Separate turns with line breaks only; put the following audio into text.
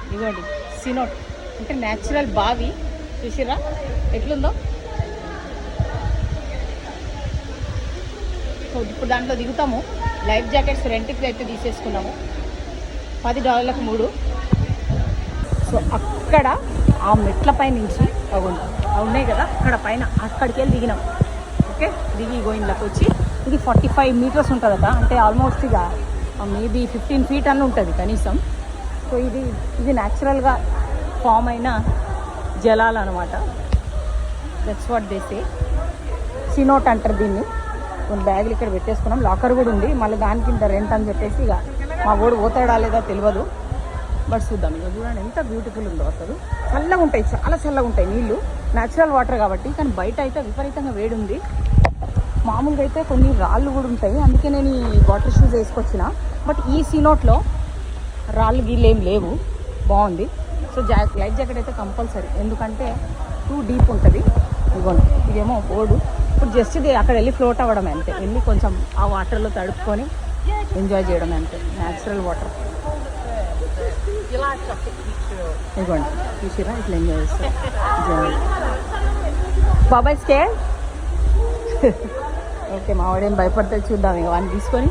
ఇదిగోండి సినోట్ అంటే న్యాచురల్ బావి చూసిరా ఎట్లుందో. సో ఇప్పుడు దాంట్లో దిగుతాము. లైఫ్ జాకెట్స్ రెంట్కి అయితే తీసేసుకున్నాము, $10 3. సో అక్కడ ఆ మెట్లపై నుంచి అవి ఉన్నాయి కదా అక్కడ పైన, అక్కడికి వెళ్ళి దిగినాం. ఓకే, దిగి గోయింగ్లోకి వచ్చి ఇది 45 meters ఉంటుందట, అంటే ఆల్మోస్ట్ ఇక మేబీ 15 feet అన్న ఉంటుంది కనీసం. సో ఇది న్యాచురల్గా ఫామ్ అయిన జలాలు అనమాట. That's what they say. Cenote అంటారు దీన్ని. కొన్ని బ్యాగులు ఇక్కడ పెట్టేసుకున్నాం, లాకర్ కూడా ఉంది. మళ్ళీ దానికి ఇంత రెంట్ అని చెప్పేసి ఇక మా ఓడు పోతాడా లేదా తెలియదు, బట్ చూద్దాం. ఇక చూడండి ఎంత బ్యూటిఫుల్ ఉందో అసలు. చల్లగా ఉంటాయి, చాలా చల్లగా ఉంటాయి నీళ్ళు, న్యాచురల్ వాటర్ కాబట్టి. కానీ బయట అయితే విపరీతంగా వేడి ఉంది. మామూలుగా అయితే కొన్ని రాళ్ళు కూడా ఉంటాయి, అందుకే నేను ఈ వాటర్ షూస్ వేసుకొచ్చిన. బట్ ఈ సీనోట్లో రాళ్ళు గీళ్ళు ఏం లేవు, బాగుంది. సో లైఫ్ జాకెట్ అయితే కంపల్సరీ, ఎందుకంటే టూ డీప్ ఉంటుంది. ఇదిగోండి ఇదేమో బోర్డు. ఇప్పుడు జస్ట్ ఇది అక్కడ వెళ్ళి ఫ్లోట్ అవ్వడమే అంతే, వెళ్ళి కొంచెం ఆ వాటర్లో తడుపుకొని ఎంజాయ్ చేయడం అంతే, న్యాచురల్ వాటర్. ఇదిగోండి చూసిరా ఇట్లా ఎంజాయ్ చేస్తాం. బాబాయ్ స్టే. ఓకే, మా వాడేం భయపడితే చూద్దాం ఇక వాడిని తీసుకొని.